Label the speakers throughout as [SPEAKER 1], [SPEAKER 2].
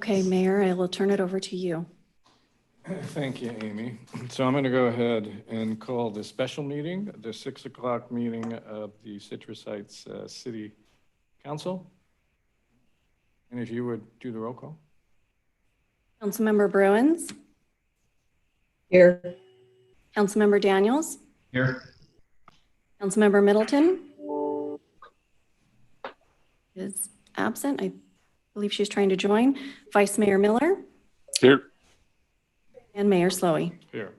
[SPEAKER 1] Okay, Mayor, I will turn it over to you.
[SPEAKER 2] Thank you, Amy. So I'm going to go ahead and call the special meeting, the 6 o'clock meeting of the Citrus Heights City Council. And if you would do the roll call.
[SPEAKER 1] Councilmember Bruins,
[SPEAKER 3] Here.
[SPEAKER 1] Councilmember Daniels,
[SPEAKER 4] Here.
[SPEAKER 1] Councilmember Middleton is absent. I believe she's trying to join. Vice Mayor Miller.
[SPEAKER 4] Here.
[SPEAKER 1] And Mayor Slowey.
[SPEAKER 2] Here.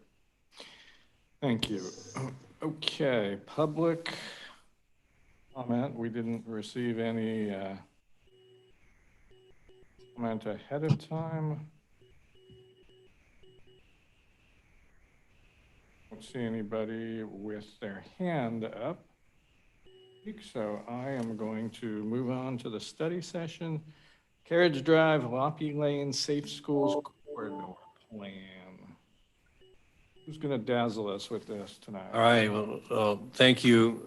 [SPEAKER 2] Thank you. Okay, public comment. We didn't receive any comment ahead of time. Don't see anybody with their hand up. So I am going to move on to the study session. Carriage Drive, Lauppe Lane, Safe Schools Corridor Plan. Who's going to dazzle us with this tonight?
[SPEAKER 5] All right, well, thank you,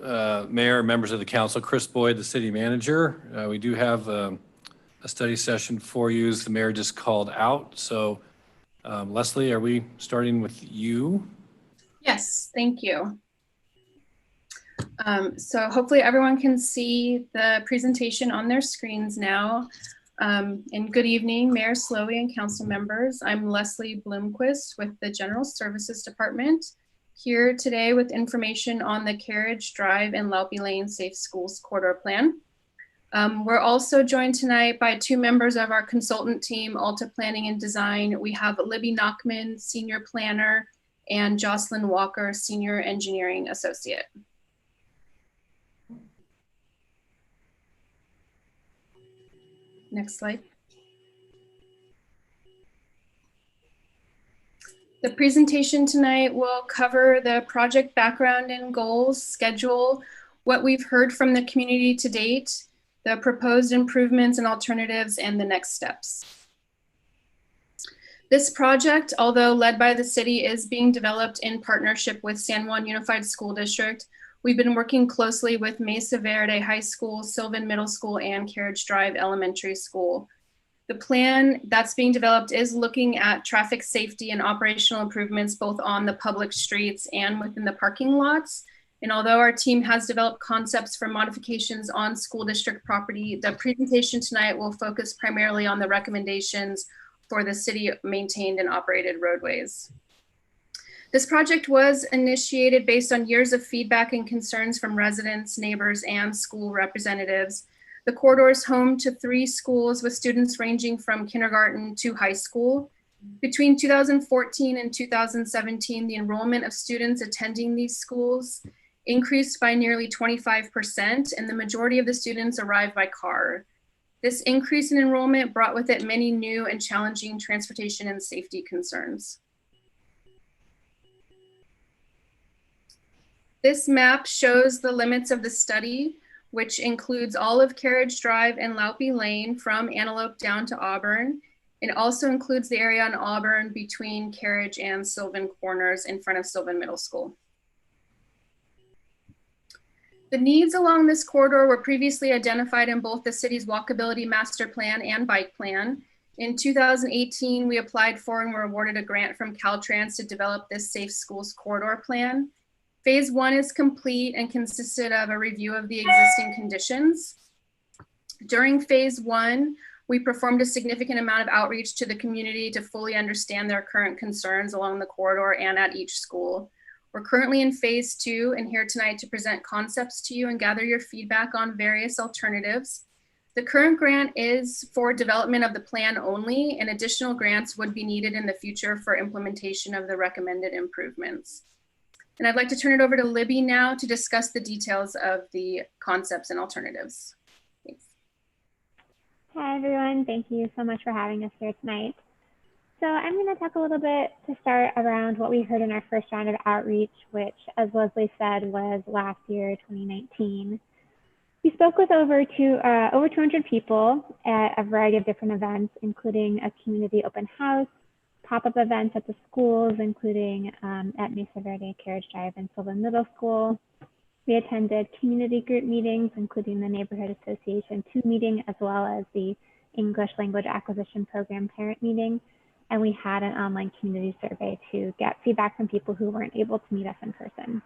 [SPEAKER 5] Mayor, members of the council. Chris Boyd, the city manager. We do have a study session for you, as the mayor just called out. So Leslie, are we starting with you?
[SPEAKER 6] Yes, thank you. So hopefully everyone can see the presentation on their screens now. And good evening, Mayor Slowey and council members. I'm Leslie Bloomquist with the General Services Department, here today with information on the Carriage Drive and Lauppe Lane Safe Schools Corridor Plan. We're also joined tonight by two members of our consultant team, Alta Planning and Design. We have Libby Nachman, Senior Planner, and Jocelyn Walker, Senior Engineering Associate. Next slide. The presentation tonight will cover the project background and goals, schedule, what we've heard from the community to date, the proposed improvements and alternatives, and the next steps. This project, although led by the city, is being developed in partnership with San Juan Unified School District. We've been working closely with Mesa Verde High School, Sylvan Middle School, and Carriage Drive Elementary School. The plan that's being developed is looking at traffic safety and operational improvements both on the public streets and within the parking lots. And although our team has developed concepts for modifications on school district property, the presentation tonight will focus primarily on the recommendations for the city maintained and operated roadways. This project was initiated based on years of feedback and concerns from residents, neighbors, and school representatives. The corridor is home to 3 schools with students ranging from kindergarten to high school. Between 2014 and 2017, the enrollment of students attending these schools increased by nearly 25%, and the majority of the students arrived by car. This increase in enrollment brought with it many new and challenging transportation and safety concerns. This map shows the limits of the study, which includes all of Carriage Drive and Lauppe Lane from Antelope down to Auburn. It also includes the area on Auburn between Carriage and Sylvan Corners in front of Sylvan Middle School. The needs along this corridor were previously identified in both the city's walkability master plan and bike plan. In 2018, we applied for and were awarded a grant from Caltrans to develop this Safe Schools Corridor Plan. Phase 1 is complete and consisted of a review of the existing conditions. During phase 1, we performed a significant amount of outreach to the community to fully understand their current concerns along the corridor and at each school. We're currently in phase 2 and here tonight to present concepts to you and gather your feedback on various alternatives. The current grant is for development of the plan only, and additional grants would be needed in the future for implementation of the recommended improvements. And I'd like to turn it over to Libby now to discuss the details of the concepts and alternatives. Thanks.
[SPEAKER 7] Hi, everyone. Thank you so much for having us here tonight. So I'm going to talk a little bit to start around what we heard in our first round of outreach, which, as Leslie said, was last year, 2019. We spoke with over 200 people at a variety of different events, including a community open house, pop-up events at the schools, including at Mesa Verde, Carriage Drive, and Sylvan Middle School. We attended community group meetings, including the Neighborhood Association 2 meeting, as well as the English Language Acquisition Program parent meeting, and we had an online community survey to get feedback from people who weren't able to meet us in person.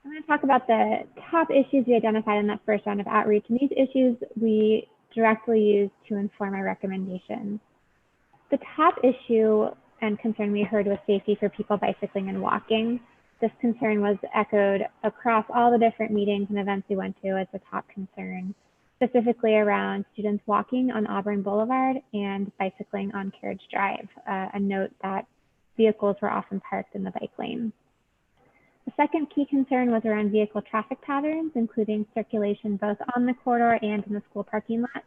[SPEAKER 7] I'm going to talk about the top issues we identified in that first round of outreach, and these issues we directly used to inform our recommendations. The top issue and concern we heard was safety for people bicycling and walking. This concern was echoed across all the different meetings and events we went to as the top concern, specifically around students walking on Auburn Boulevard and bicycling on Carriage Drive, a note that vehicles were often parked in the bike lane. The second key concern was around vehicle traffic patterns, including circulation both on the corridor and in the school parking lot.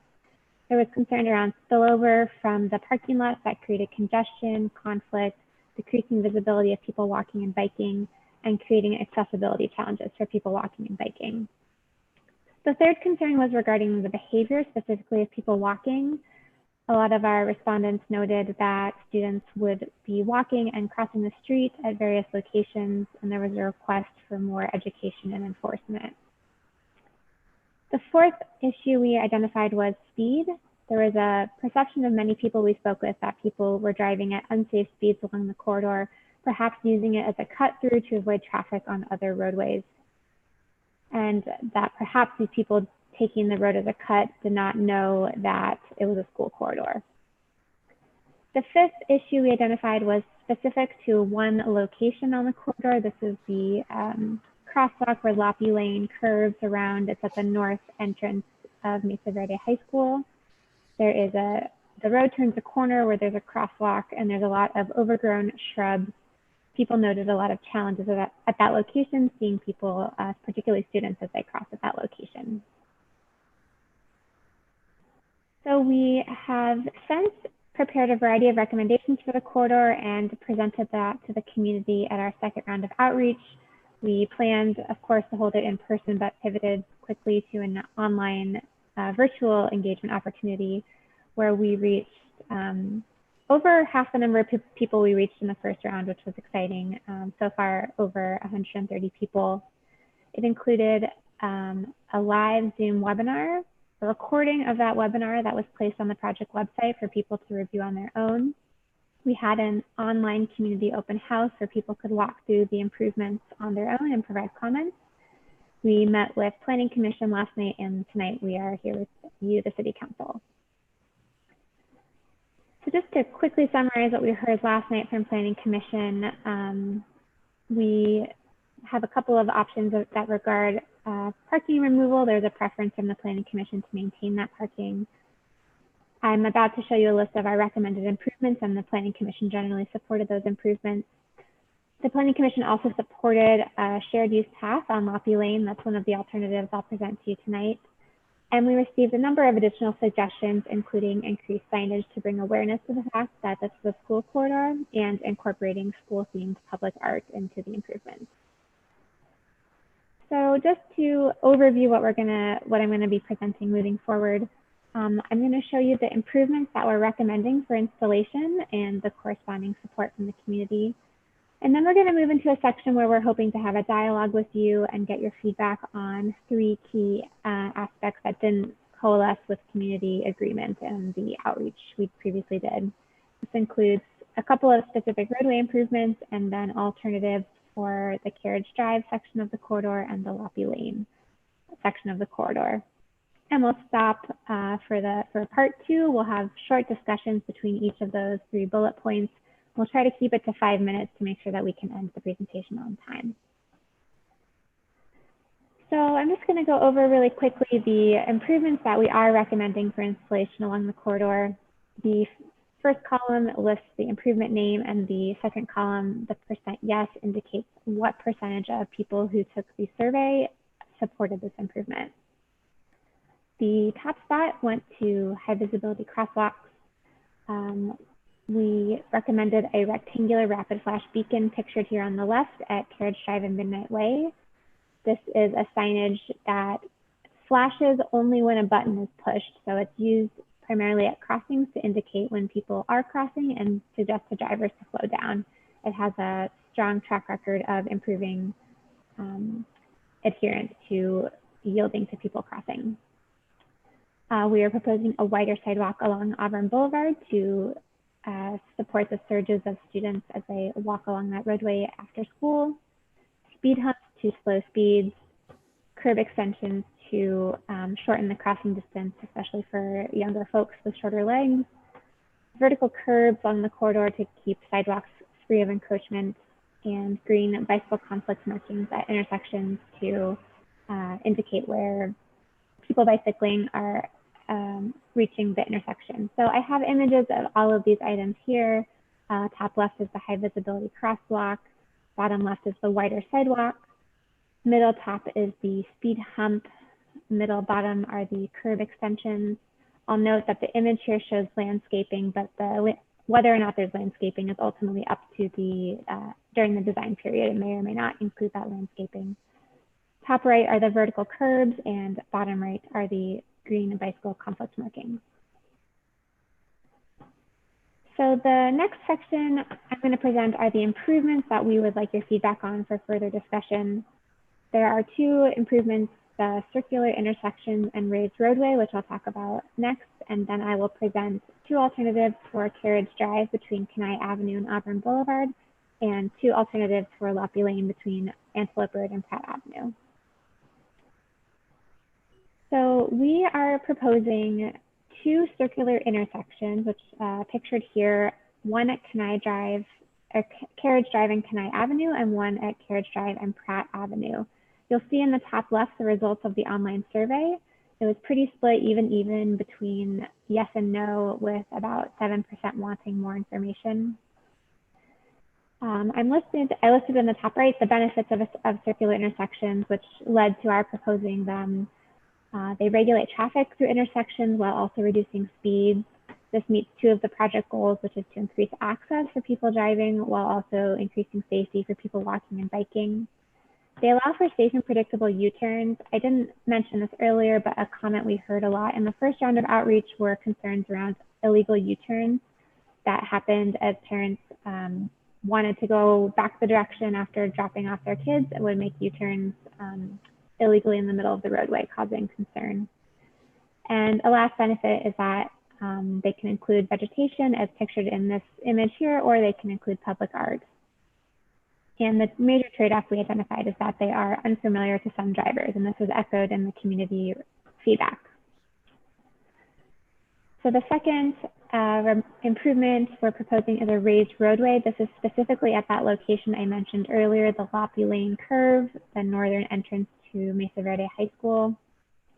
[SPEAKER 7] There was concern around spillover from the parking lots that created congestion, conflict, decreasing visibility of people walking and biking, and creating accessibility challenges for people walking and biking. The third concern was regarding the behavior, specifically of people walking. A lot of our respondents noted that students would be walking and crossing the street at various locations, and there was a request for more education and enforcement. The fourth issue we identified was speed. There was a perception of many people we spoke with that people were driving at unsafe speeds along the corridor, perhaps using it as a cut through to avoid traffic on other roadways. And that perhaps these people taking the road as a cut did not know that it was a school corridor. The fifth issue we identified was specific to one location on the corridor. This is the crosswalk where Lauppe Lane curves around. It's at the north entrance of Mesa Verde High School. There is the road turns a corner where there's a crosswalk and there's a lot of overgrown shrubs. People noted a lot of challenges at that location, seeing people, particularly students, as they cross at that location. So we have since prepared a variety of recommendations for the corridor and presented that to the community at our second round of outreach. We planned, of course, to hold it in person, but pivoted quickly to an online virtual engagement opportunity where we reached over half the number of people we reached in the first round, which was exciting. So far, over 130 people. It included a live Zoom webinar, a recording of that webinar that was placed on the project website for people to review on their own. We had an online community open house where people could walk through the improvements on their own and provide comments. We met with Planning Commission last night, and tonight we are here with you, the City Council. So just to quickly summarize what we heard last night from Planning Commission, we have a couple of options that regard parking removal. There's a preference from the Planning Commission to maintain that parking. I'm about to show you a list of our recommended improvements, and the Planning Commission generally supported those improvements. The Planning Commission also supported a shared use path on Lauppe Lane. That's one of the alternatives I'll present to you tonight. And we received a number of additional suggestions, including increased signage to bring awareness to the fact that this is a school corridor and incorporating school-themed public art into the improvements. So just to overview what I'm gonna be presenting moving forward, I'm gonna show you the improvements that we're recommending for installation and the corresponding support from the community. And then we're gonna move into a section where we're hoping to have a dialogue with you and get your feedback on three key aspects that didn't coalesce with community agreement and the outreach we previously did. This includes a couple of specific roadway improvements and then alternatives for the Carriage Drive section of the corridor and the Lauppe Lane section of the corridor. And we'll stop for part two. We'll have short discussions between each of those three bullet points. We'll try to keep it to 5 minutes to make sure that we can end the presentation on time. So I'm just going to go over really quickly the improvements that we are recommending for installation along the corridor. The first column lists the improvement name, and the second column, the % yes, indicates what percentage of people who took the survey supported this improvement. The top spot went to high visibility crosswalks. We recommended a rectangular rapid flash beacon pictured here on the left at Carriage Drive and Midnight Way. This is a signage that flashes only when a button is pushed, so it's used primarily at crossings to indicate when people are crossing and suggest to drivers to slow down. It has a strong track record of improving adherence to yielding to people crossing. We are proposing a wider sidewalk along Auburn Boulevard to support the surges of students as they walk along that roadway after school, speed humps to slow speeds, curb extensions to shorten the crossing distance, especially for younger folks with shorter legs, vertical curbs along the corridor to keep sidewalks free of encroachment, and green bicycle conflict markings at intersections to indicate where people bicycling are reaching the intersection. So I have images of all of these items here. Top left is the high visibility crosswalk. Bottom left is the wider sidewalk. Middle top is the speed hump. Middle bottom are the curb extensions. I'll note that the image here shows landscaping, but whether or not there's landscaping is ultimately up to the, during the design period. It may or may not include that landscaping. Top right are the vertical curbs, and bottom right are the green bicycle conflict markings. So the next section I'm going to present are the improvements that we would like your feedback on for further discussion. There are two improvements, the circular intersection and raised roadway, which I'll talk about next, and then I will present two alternatives for Carriage Drive between Kanai Avenue and Auburn Boulevard, and two alternatives for Lauppe Lane between Antelope Road and Pratt Avenue. So we are proposing two circular intersections, which pictured here, one at Kanai Drive, or Carriage Drive and Kanai Avenue, and one at Carriage Drive and Pratt Avenue. You'll see in the top left the results of the online survey. It was pretty split even between yes and no, with about 7% wanting more information. I listed in the top right the benefits of circular intersections, which led to our proposing them. They regulate traffic through intersections while also reducing speeds. This meets two of the project goals, which is to increase access for people driving while also increasing safety for people walking and biking. They allow for safe and predictable U-turns. I didn't mention this earlier, but a comment we heard a lot in the first round of outreach were concerns around illegal U-turns that happened as parents wanted to go back the direction after dropping off their kids. It would make U-turns illegally in the middle of the roadway, causing concern. And a last benefit is that they can include vegetation as pictured in this image here, or they can include public art. And the major trade-off we identified is that they are unfamiliar to some drivers, and this was echoed in the community feedback. So the second improvement we're proposing is a raised roadway. This is specifically at that location I mentioned earlier, the Lauppe Lane curve, the northern entrance to Mesa Verde High School.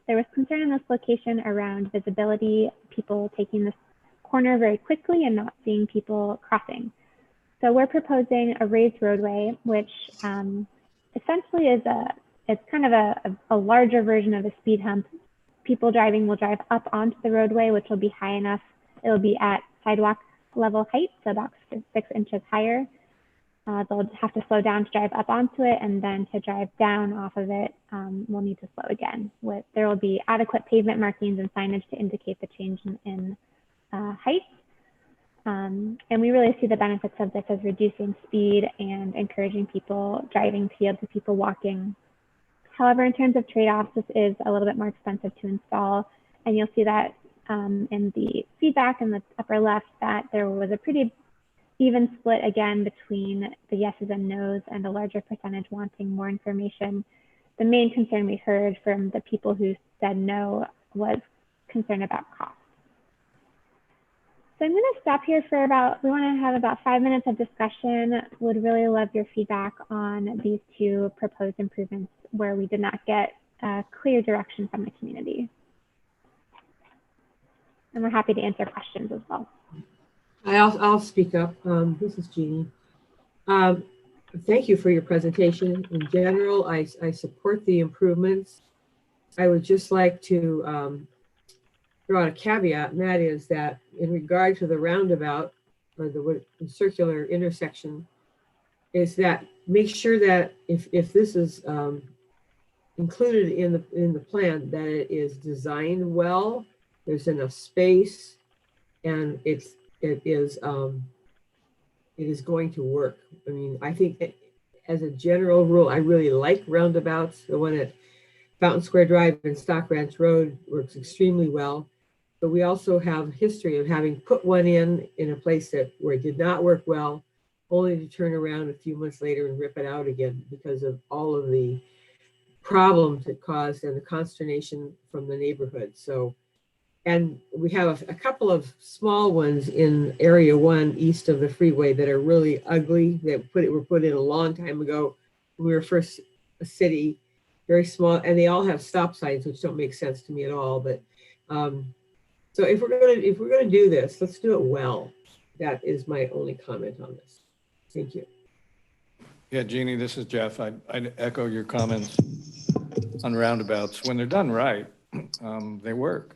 [SPEAKER 7] There was concern in this location around visibility, people taking this corner very quickly and not seeing people crossing. So we're proposing a raised roadway, which essentially is it's kind of a larger version of a speed hump. People driving will drive up onto the roadway, which will be high enough. It'll be at sidewalk level height, so about 6 inches higher. They'll have to slow down to drive up onto it, and then to drive down off of it, we'll need to slow again. There will be adequate pavement markings and signage to indicate the change in height. And we really see the benefits of this as reducing speed and encouraging people driving to be able to people walking. However, in terms of trade-offs, this is a little bit more expensive to install. And you'll see that in the feedback in the upper left that there was a pretty even split again between the yeses and nos, and a larger percentage wanting more information. The main concern we heard from the people who said no was concern about cost. So I'm going to stop here for we want to have about 5 minutes of discussion. Would really love your feedback on these two proposed improvements where we did not get clear direction from the community. And we're happy to answer questions as well.
[SPEAKER 3] I'll speak up. This is Jeannie. Thank you for your presentation. In general, I support the improvements. I would just like to throw out a caveat, and that is that in regard to the roundabout or the circular intersection, is that make sure that if this is included in the plan, that it is designed well, there's enough space, and it is going to work. I mean, I think as a general rule, I really like roundabouts. The one at Fountain Square Drive and Stock Ranch Road works extremely well. But we also have history of having put one in a place where it did not work well, only to turn around a few months later and rip it out again because of all of the problems it caused and the consternation from the neighborhood. So, and we have a couple of small ones in Area 1 east of the freeway that are really ugly, that were put in a long time ago when we were first a city, very small, and they all have stop signs, which don't make sense to me at all. But so if we're gonna do this, let's do it well. That is my only comment on this. Thank you.
[SPEAKER 2] Yeah, Jeannie, this is Jeff. I'd echo your comments on roundabouts. When they're done right, they work.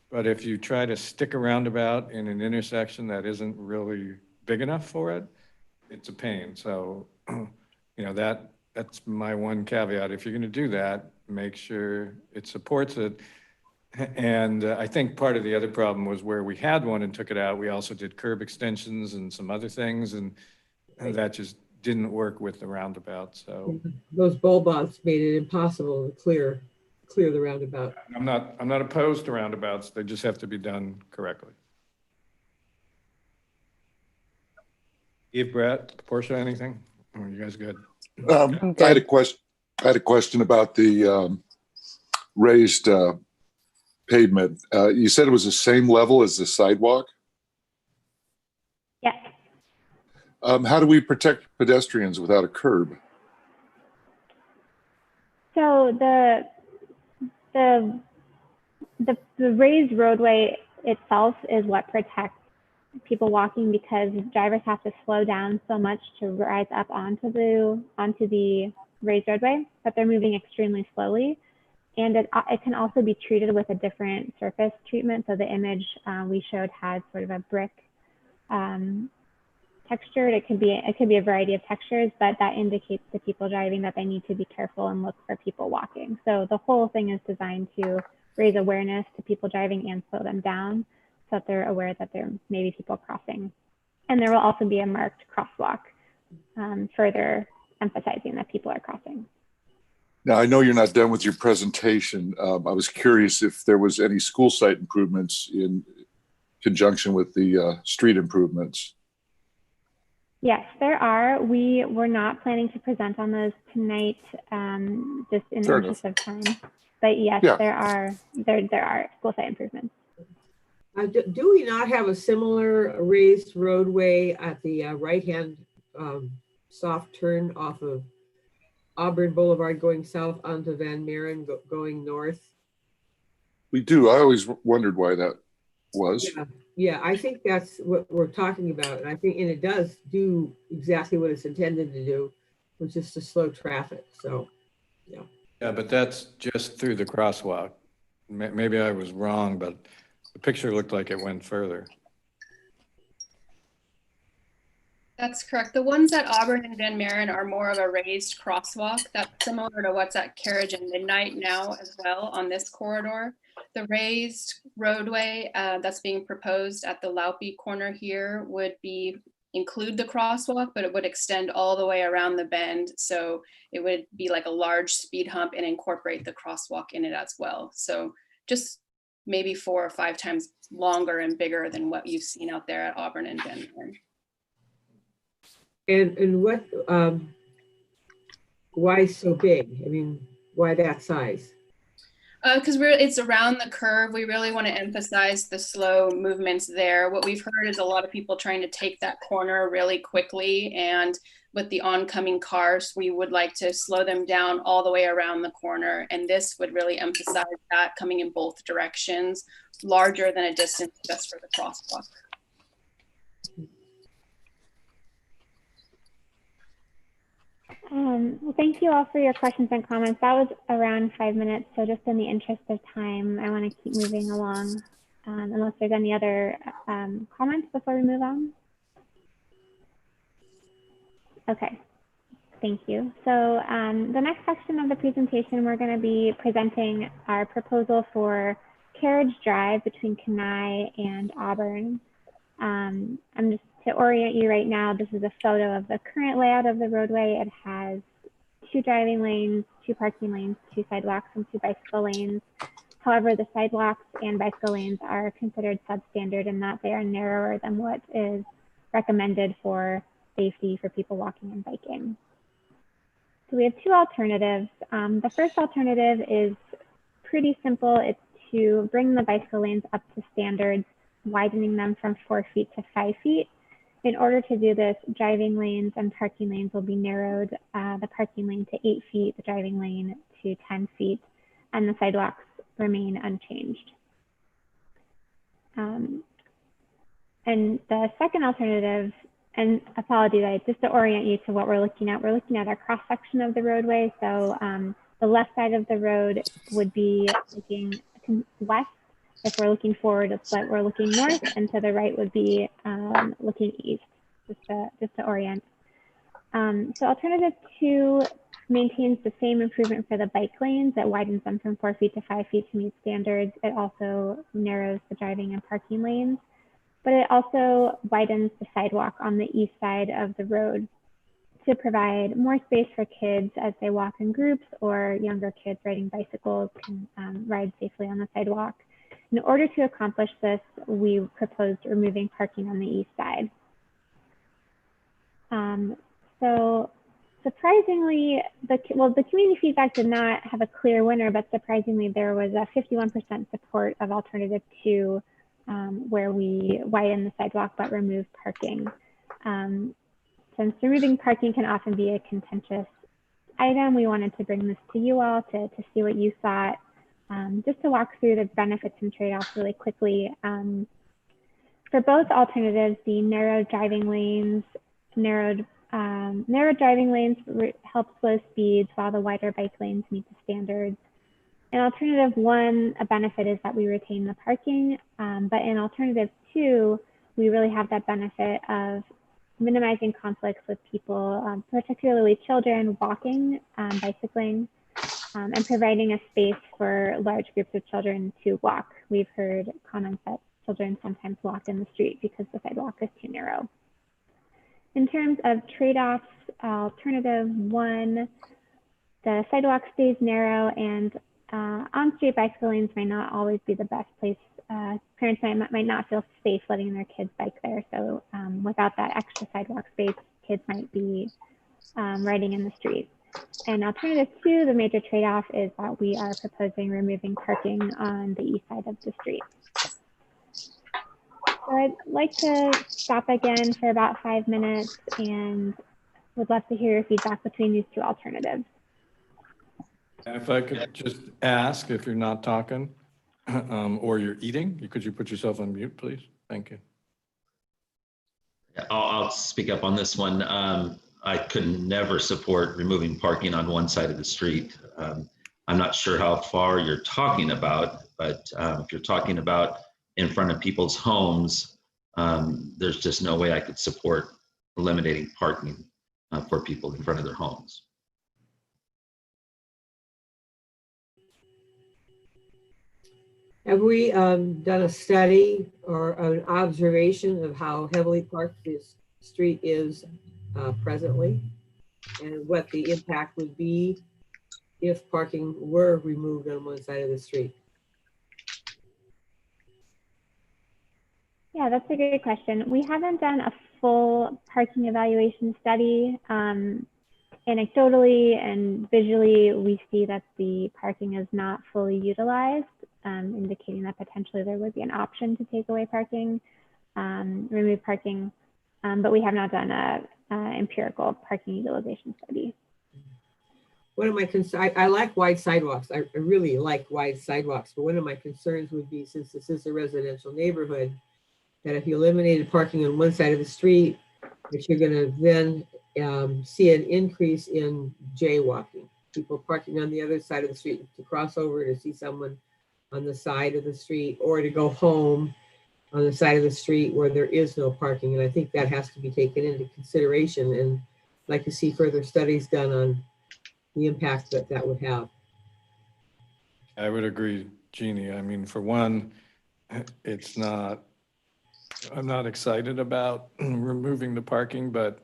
[SPEAKER 2] But if you try to stick a roundabout in an intersection that isn't really big enough for it, it's a pain. So, that's my one caveat. If you're going to do that, make sure it supports it. And I think part of the other problem was where we had one and took it out, we also did curb extensions and some other things, and that just didn't work with the roundabout. So
[SPEAKER 3] those bulbouts made it impossible to clear the roundabout.
[SPEAKER 2] I'm not opposed to roundabouts. They just have to be done correctly. Eve, Brett, Portia, anything? Or are you guys good?
[SPEAKER 4] I had a question about the raised pavement. You said it was the same level as the sidewalk.
[SPEAKER 7] Yes.
[SPEAKER 4] How do we protect pedestrians without a curb?
[SPEAKER 7] So the raised roadway itself is what protects people walking, because drivers have to slow down so much to rise up onto the raised roadway, but they're moving extremely slowly. And it can also be treated with a different surface treatment. So the image we showed had sort of a brick texture. It could be a variety of textures, but that indicates to people driving that they need to be careful and look for people walking. So the whole thing is designed to raise awareness to people driving and slow them down, so that they're aware that there may be people crossing. And there will also be a marked crosswalk, further emphasizing that people are crossing.
[SPEAKER 4] Now, I know you're not done with your presentation. I was curious if there was any school site improvements in conjunction with the street improvements.
[SPEAKER 7] Yes, there are. We were not planning to present on those tonight, just in the interest of time. But yes, yeah. there are school site improvements.
[SPEAKER 3] Do we not have a similar raised roadway at the right-hand soft turn off of Auburn Boulevard going south onto Van Maren going north?
[SPEAKER 4] We do. I always wondered why that was.
[SPEAKER 3] Yeah, I think that's what we're talking about. And it does do exactly what it's intended to do, which is to slow traffic. So, yeah.
[SPEAKER 2] Yeah, but that's just through the crosswalk. Maybe I was wrong, but the picture looked like it went further.
[SPEAKER 6] That's correct. The ones at Auburn and Van Maren are more of a raised crosswalk. That's similar to what's at Carriage and Midnight now as well on this corridor. The raised roadway that's being proposed at the Lauppe corner here would include the crosswalk, but it would extend all the way around the bend. So it would be like a large speed hump and incorporate the crosswalk in it as well. So just maybe 4 or 5 times longer and bigger than what you've seen out there at Auburn and Van Maren.
[SPEAKER 3] And what, why so big? I mean, why that size?
[SPEAKER 6] Because it's around the curve. We really want to emphasize the slow movements there. What we've heard is a lot of people trying to take that corner really quickly, and with the oncoming cars, we would like to slow them down all the way around the corner. And this would really emphasize that, coming in both directions, larger than a distance just for the crosswalk.
[SPEAKER 7] Well, thank you all for your questions and comments. That was around 5 minutes, so just in the interest of time, I want to keep moving along, unless there's any other comments before we move on. Okay, thank you. So the next section of the presentation, we're going to be presenting our proposal for Carriage Drive between Kanai and Auburn. I'm just to orient you right now, this is a photo of the current layout of the roadway. It has 2 driving lanes, 2 parking lanes, 2 sidewalks, and 2 bicycle lanes. However, the sidewalks and bicycle lanes are considered substandard in that they are narrower than what is recommended for safety for people walking and biking. So we have 2 alternatives. The first alternative is pretty simple. It's to bring the bicycle lanes up to standards, widening them from 4 feet to 5 feet. In order to do this, driving lanes and parking lanes will be narrowed, the parking lane to 8 feet, the driving lane to 10 feet, and the sidewalks remain unchanged. And the second alternative, and apologies, just to orient you to what we're looking at a cross section of the roadway. So the left side of the road would be looking west if we're looking forward, but we're looking north, and to the right would be looking east, just to orient. So alternative 2 maintains the same improvement for the bike lanes. It widens them from 4 feet to 5 feet to meet standards. It also narrows the driving and parking lanes, but it also widens the sidewalk on the east side of the road to provide more space for kids as they walk in groups, or younger kids riding bicycles can ride safely on the sidewalk. In order to accomplish this, we proposed removing parking on the east side. So surprisingly, the community feedback did not have a clear winner, but surprisingly, there was a 51% support of alternative 2, where we widen the sidewalk but remove parking. Since removing parking can often be a contentious item, we wanted to bring this to you all to see what you thought. Just to walk through the benefits and trade-offs really quickly. For both alternatives, the narrow driving lanes help slow speeds, while the wider bike lanes meet the standards. In alternative 1, a benefit is that we retain the parking, but in alternative 2, we really have that benefit of minimizing conflicts with people, particularly children walking, bicycling, and providing a space for large groups of children to walk. We've heard comments that children sometimes walk in the street because the sidewalk is too narrow. In terms of trade-offs, alternative 1, the sidewalk stays narrow, and on-street bicycle lanes might not always be the best place. Parents might not feel safe letting their kids bike there. So without that extra sidewalk space, kids might be riding in the street. And alternative 2, the major trade-off is that we are proposing removing parking on the east side of the street. So I'd like to stop again for about 5 minutes and would love to hear your feedback between these 2 alternatives.
[SPEAKER 2] If I could just ask, if you're not talking or you're eating, could you put yourself on mute, please? Thank you.
[SPEAKER 8] I'll speak up on this one. I could never support removing parking on one side of the street. I'm not sure how far you're talking about, but if you're talking about in front of people's homes, there's just no way I could support eliminating parking for people in front of their homes.
[SPEAKER 3] Have we done a study or an observation of how heavily parked this street is presently, and what the impact would be if parking were removed on one side of the street?
[SPEAKER 7] Yeah, that's a great question. We haven't done a full parking evaluation study. Anecdotally and visually, we see that the parking is not fully utilized, indicating that potentially there would be an option to take away parking, remove parking, but we have not done a empirical parking utilization study.
[SPEAKER 3] One of my concerns, I like wide sidewalks. I really like wide sidewalks, but one of my concerns would be, since this is a residential neighborhood, that if you eliminated parking on one side of the street, that you're going to then see an increase in jaywalking, people parking on the other side of the street to cross over to see someone on the side of the street, or to go home on the side of the street where there is no parking. And I think that has to be taken into consideration, and I'd like to see further studies done on the impact that that would have.
[SPEAKER 2] I would agree, Jeannie. I mean, for one, I'm not excited about removing the parking, but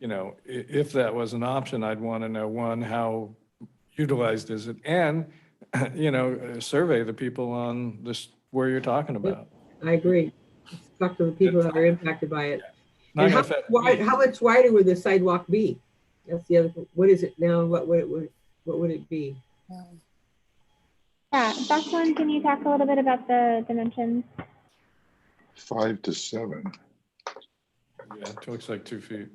[SPEAKER 2] you know, if that was an option, I'd want to know, one, how utilized is it? And, you know, survey the people on this, where you're talking about.
[SPEAKER 3] I agree. Let's talk to the people that are impacted by it.
[SPEAKER 2] Not
[SPEAKER 3] And
[SPEAKER 2] gonna
[SPEAKER 3] how
[SPEAKER 2] affect
[SPEAKER 3] wide,
[SPEAKER 2] me.
[SPEAKER 3] how much wider would the sidewalk be? That's the other, what is it now? What would it be?
[SPEAKER 7] Yeah, Jocelyn, can you talk a little bit about the dimensions?
[SPEAKER 4] 5 to 7.
[SPEAKER 2] Yeah, it looks like 2 feet.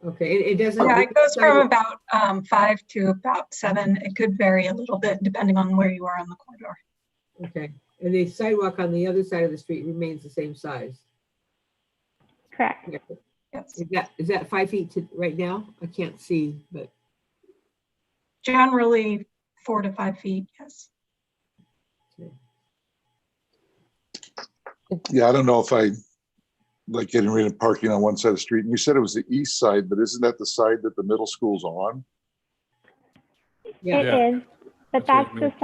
[SPEAKER 3] Okay, it doesn't.
[SPEAKER 9] Yeah, it goes from
[SPEAKER 3] sidewalk-
[SPEAKER 9] about 5 to about 7. It could vary a little bit depending on where you are on the corridor.
[SPEAKER 3] Okay, and the sidewalk on the other side of the street remains the same size.
[SPEAKER 7] Correct.
[SPEAKER 9] Yes.
[SPEAKER 3] Is that 5 feet to right now? I can't see, but
[SPEAKER 9] Generally 4 to 5 feet, yes.
[SPEAKER 4] Yeah, I don't know if I like getting rid of parking on one side of the street. And you said it was the east side, but isn't that the side that the middle school's on?
[SPEAKER 3] yeah.
[SPEAKER 7] It
[SPEAKER 2] Yeah.
[SPEAKER 7] is, but
[SPEAKER 2] That's
[SPEAKER 7] that's
[SPEAKER 2] what
[SPEAKER 7] the
[SPEAKER 2] it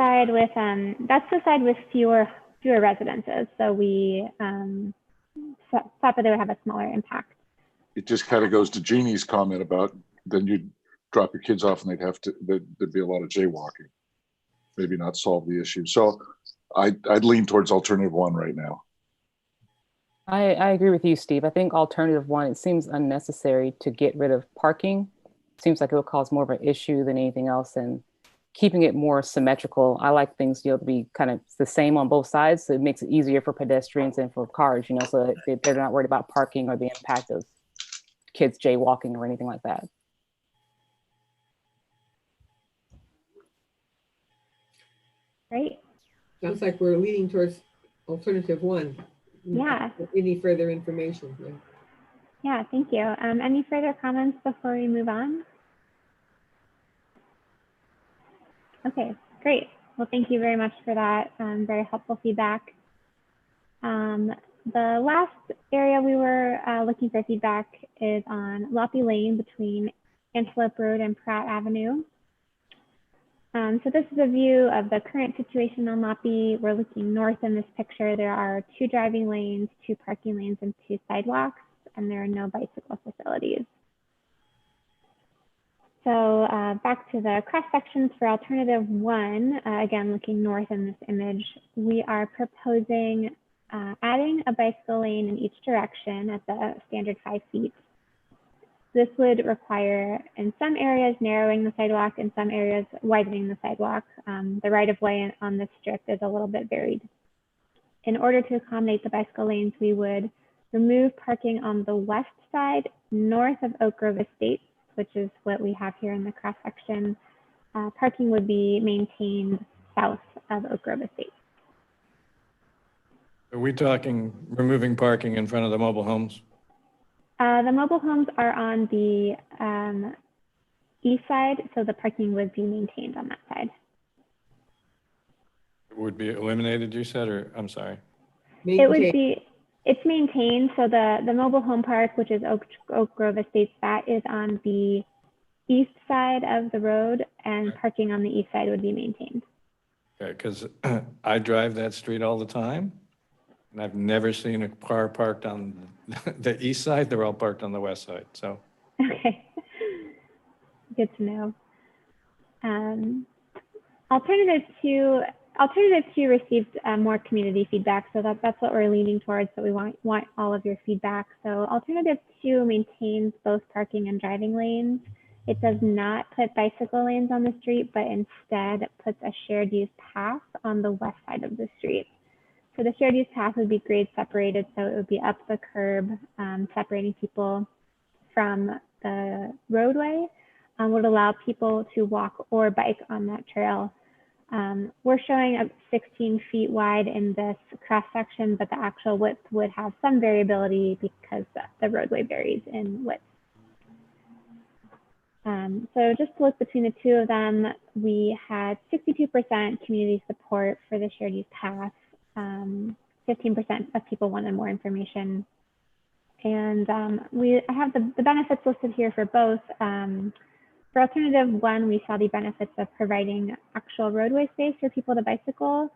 [SPEAKER 7] side with fewer residences. So we thought that they would have a smaller impact.
[SPEAKER 4] It just kind of goes to Jeannie's comment about then you'd drop your kids off and there'd be a lot of jaywalking. Maybe not solve the issue. So I'd lean towards alternative 1 right now.
[SPEAKER 10] I agree with you, Steve. I think alternative 1, it seems unnecessary to get rid of parking. Seems like it will cause more of an issue than anything else. And keeping it more symmetrical, I like things, you know, to be kind of the same on both sides. So it makes it easier for pedestrians and for cars, you know, so that they're not worried about parking or the impact of kids jaywalking or anything like that.
[SPEAKER 7] Right?
[SPEAKER 3] Sounds like we're leaning towards alternative 1.
[SPEAKER 7] Yeah.
[SPEAKER 3] Any further information? Yeah.
[SPEAKER 7] Yeah, thank you. Any further comments before we move on? Okay, great. Well, thank you very much for that. Very helpful feedback. The last area we were looking for feedback is on Lauppe Lane between Antelope Road and Pratt Avenue. So this is a view of the current situation on Lauppe. We're looking north in this picture. There are 2 driving lanes, 2 parking lanes, and 2 sidewalks, and there are no bicycle facilities. So back to the cross sections for alternative 1, again, looking north in this image, we are proposing adding a bicycle lane in each direction at the standard 5 feet. This would require, in some areas, narrowing the sidewalk, in some areas, widening the sidewalk. The right-of-way on this strip is a little bit varied. In order to accommodate the bicycle lanes, we would remove parking on the west side, north of Oak Grove Estates, which is what we have here in the cross section. Parking would be maintained south of Oak Grove Estates.
[SPEAKER 2] Are we talking removing parking in front of the mobile homes?
[SPEAKER 7] The mobile homes are on the east side, so the parking would be maintained on that side.
[SPEAKER 2] It would be eliminated, you said, or, I'm sorry.
[SPEAKER 7] It would be, it's maintained, so the mobile home park, which is Oak Grove Estates, that is on the east side of the road, and parking on the east side would be maintained.
[SPEAKER 2] Okay, because I drive that street all the time, and I've never seen a car parked on the east side. They're all parked on the west side, so.
[SPEAKER 7] Okay, good to know. Alternative two received more community feedback, so that's what we're leaning towards. So we want all of your feedback. So alternative 2 maintains both parking and driving lanes. It does not put bicycle lanes on the street, but instead puts a shared use path on the west side of the street. So the shared use path would be grade separated, so it would be up the curb, separating people from the roadway, would allow people to walk or bike on that trail. We're showing up 16 feet wide in this cross section, but the actual width would have some variability because the roadway varies in width. So just to look between the two of them, we had 62% community support for the shared use path. 15% of people wanted more information. And I have the benefits listed here for both. For alternative 1, we saw the benefits of providing actual roadway space for people to bicycle.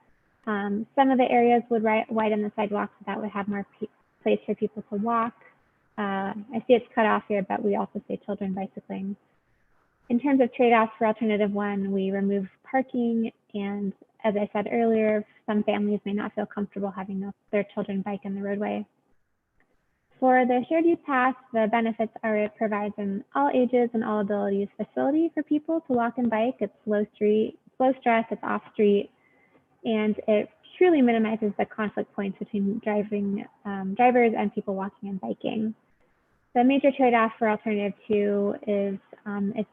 [SPEAKER 7] Some of the areas would widen the sidewalks, so that would have more place for people to walk. I see it's cut off here, but we also say children bicycling. In terms of trade-offs for alternative one, we remove parking, and as I said earlier, some families may not feel comfortable having their children bike in the roadway. For the shared use path, the benefits are it provides an all ages and all abilities facility for people to walk and bike. It's low stress, it's off street, and it truly minimizes the conflict points between drivers and people walking and biking. The major trade-off for alternative two is it's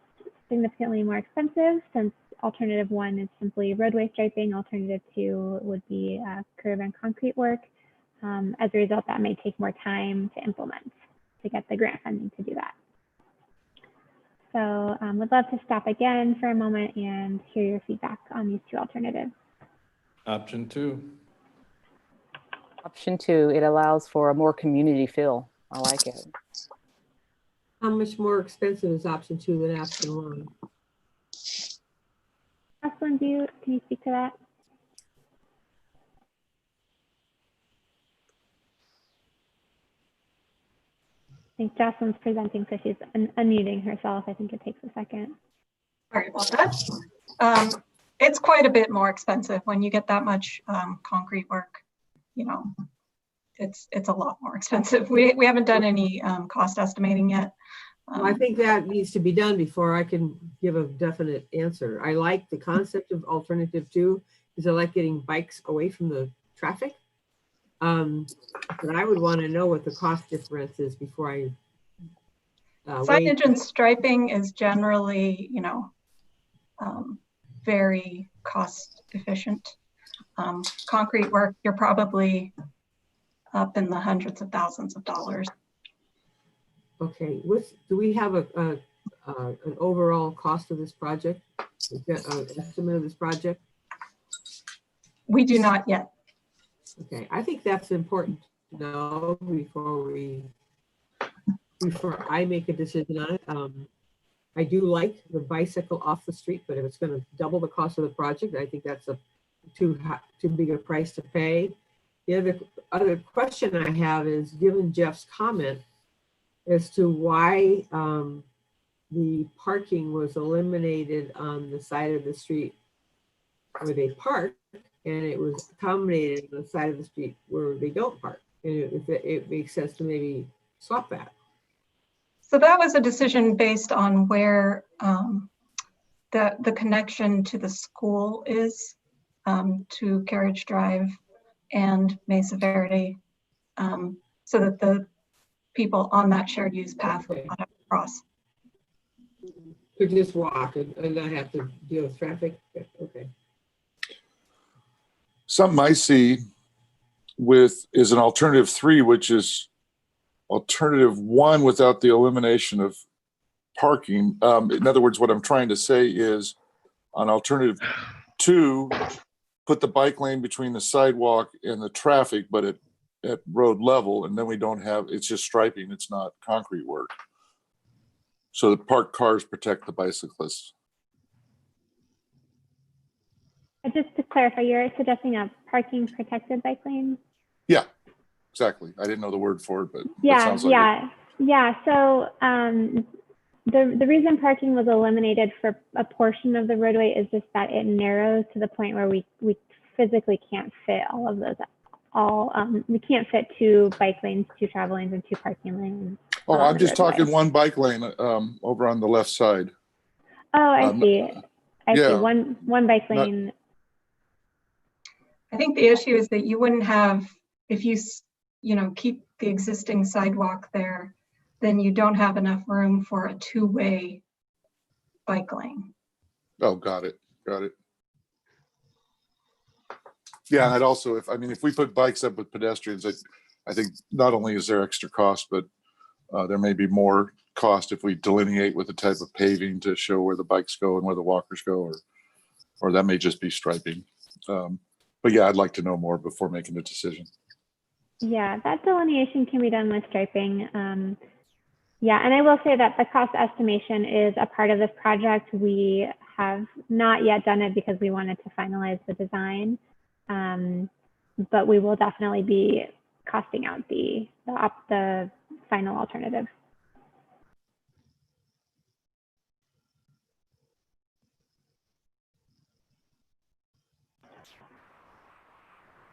[SPEAKER 7] significantly more expensive, since alternative one is simply roadway striping. Alternative two would be curb and concrete work. As a result, that may take more time to implement to get the grant funding to do that. So would love to stop again for a moment and hear your feedback on these two alternatives.
[SPEAKER 2] Option two.
[SPEAKER 10] Option two, it allows for a more community feel. I like it.
[SPEAKER 3] How much more expensive is option two than option one?
[SPEAKER 7] Jocelyn, can you speak to that? I think Jocelyn's presenting, so she's unmuting herself. I think it takes a second.
[SPEAKER 9] Sorry about that. It's quite a bit more expensive when you get that much concrete work. You know, it's a lot more expensive. We haven't done any cost estimating yet.
[SPEAKER 3] I think that needs to be done before I can give a definite answer. I like the concept of alternative two, because I like getting bikes away from the traffic. But I would want to know what the cost difference is before I
[SPEAKER 9] signage and striping is generally, you know, very cost efficient. Concrete work, you're probably up in the hundreds of thousands of dollars.
[SPEAKER 3] Okay, do we have an overall cost of this project? An estimate of this project?
[SPEAKER 9] We do not yet.
[SPEAKER 3] Okay, I think that's important to know before I make a decision on it. I do like the bicycle off the street, but if it's going to double the cost of the project, I think that's too big a price to pay. The other question I have is, given Jeff's comment as to why the parking was eliminated on the side of the street where they park, and it was accommodated on the side of the street where they don't park. And it makes sense to maybe swap that.
[SPEAKER 9] So that was a decision based on where the connection to the school is, to Carriage Drive and Mesa Verde, so that the people on that shared use path would not have to cross.
[SPEAKER 3] To just walk and not have to deal with traffic. Okay.
[SPEAKER 4] Something I see is an alternative three, which is alternative one without the elimination of parking. In other words, what I'm trying to say is on alternative two, put the bike lane between the sidewalk and the traffic, but at road level, and then we don't have, it's just striping, it's not concrete work. So the parked cars protect the bicyclists.
[SPEAKER 7] Just to clarify, you're suggesting a parking protected bike lane?
[SPEAKER 4] Yeah, exactly. I didn't know the word for it, but
[SPEAKER 7] yeah,
[SPEAKER 4] that sounds like
[SPEAKER 7] yeah. So the reason parking was eliminated for a portion of the roadway is just that it narrows to the point where we physically can't fit all of those. We can't fit 2 bike lanes, 2 travel lanes, and 2 parking lanes.
[SPEAKER 4] Oh, I'm just talking one bike lane over on the left side.
[SPEAKER 7] Oh, I see. I see.
[SPEAKER 4] Yeah.
[SPEAKER 7] One bike lane.
[SPEAKER 9] I think the issue is that you wouldn't have, if you keep the existing sidewalk there, then you don't have enough room for a 2-way bike lane.
[SPEAKER 4] Oh, got it. Yeah, and also, if we put bikes up with pedestrians, I think not only is there extra cost, but there may be more cost if we delineate with the type of paving to show where the bikes go and where the walkers go, or that may just be striping. But yeah, I'd like to know more before making a decision.
[SPEAKER 7] Yeah, that delineation can be done with striping. Yeah, and I will say that the cost estimation is a part of this project. We have not yet done it because we wanted to finalize the design. But we will definitely be costing out the final alternative.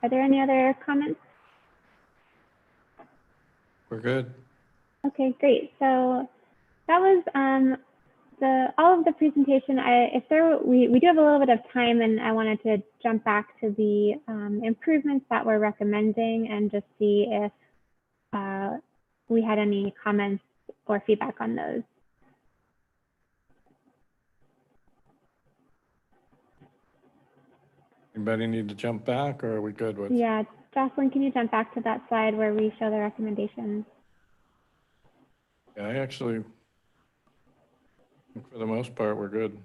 [SPEAKER 7] Are there any other comments?
[SPEAKER 2] We're good.
[SPEAKER 7] Okay, great. So that was all of the presentation. We do have a little bit of time, and I wanted to jump back to the improvements that we're recommending and just see if we had any comments or feedback on those.
[SPEAKER 2] Anybody need to jump back, or are we good with?
[SPEAKER 7] Yeah, Jocelyn, can you jump back to that slide where we show the recommendations?
[SPEAKER 2] Yeah, I actually think for the most part, we're good.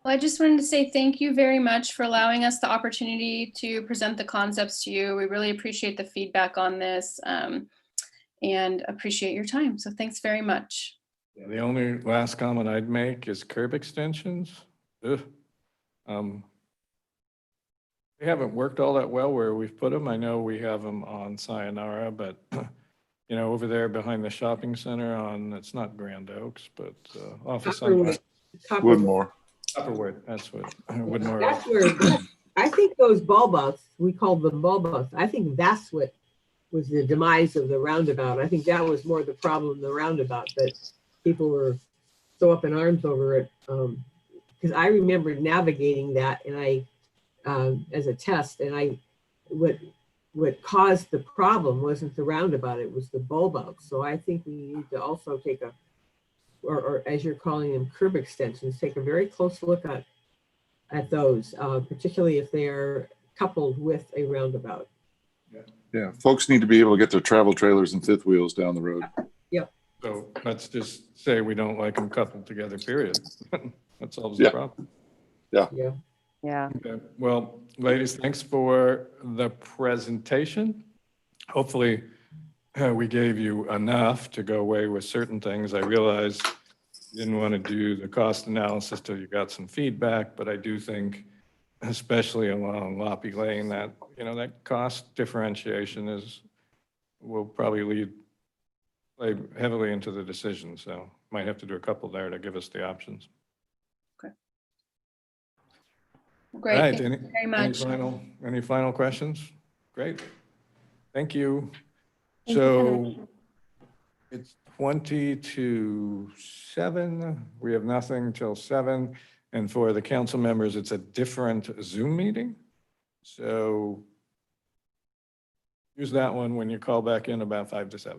[SPEAKER 6] Well, I just wanted to say thank you very much for allowing us the opportunity to present the concepts to you. We really appreciate the feedback on this and appreciate your time. So thanks very much.
[SPEAKER 2] Yeah, the only last comment I'd make is curb extensions. Ugh. They haven't worked all that well where we've put them. I know we have them on Sayonara, but you know, over there behind the shopping center on, it's not Grand Oaks, but off of
[SPEAKER 3] Copperwood.
[SPEAKER 4] Woodmore.
[SPEAKER 2] Upperwood, that's what, Woodmore.
[SPEAKER 3] That's where, I think those bulb outs, we called them bulb outs. I think that's what was the demise of the roundabout. I think that was more the problem, the roundabout, that people were so up in arms over it. Because I remember navigating that, and I, as a test, and what caused the problem wasn't the roundabout, it was the bulb outs. So I think we need to also take a, or as you're calling them, curb extensions, take a very close look at those, particularly if they are coupled with a roundabout.
[SPEAKER 4] Yeah, folks need to be able to get their travel trailers and fifth wheels down the road.
[SPEAKER 2] So let's just say we don't like them coupled together, period. That solves
[SPEAKER 4] Yeah.
[SPEAKER 2] the problem.
[SPEAKER 3] Yeah.
[SPEAKER 10] Yeah.
[SPEAKER 2] Okay. Well, ladies, thanks for the presentation. Hopefully, we gave you enough to go away with certain things. I realize you didn't want to do the cost analysis till you got some feedback, but I do think, especially along Lauppe Lane, that, you know, that cost differentiation will probably play heavily into the decision. So might have to do a couple there to give us the options.
[SPEAKER 6] Great.
[SPEAKER 2] All right,
[SPEAKER 6] Thank you very much.
[SPEAKER 2] Any final questions? Great. Thank you.
[SPEAKER 7] Thank you so much.
[SPEAKER 2] So it's 20 to 7. We have nothing till 7. And for the council members, it's a different Zoom meeting. So use that one when you call back in about 5 to 7.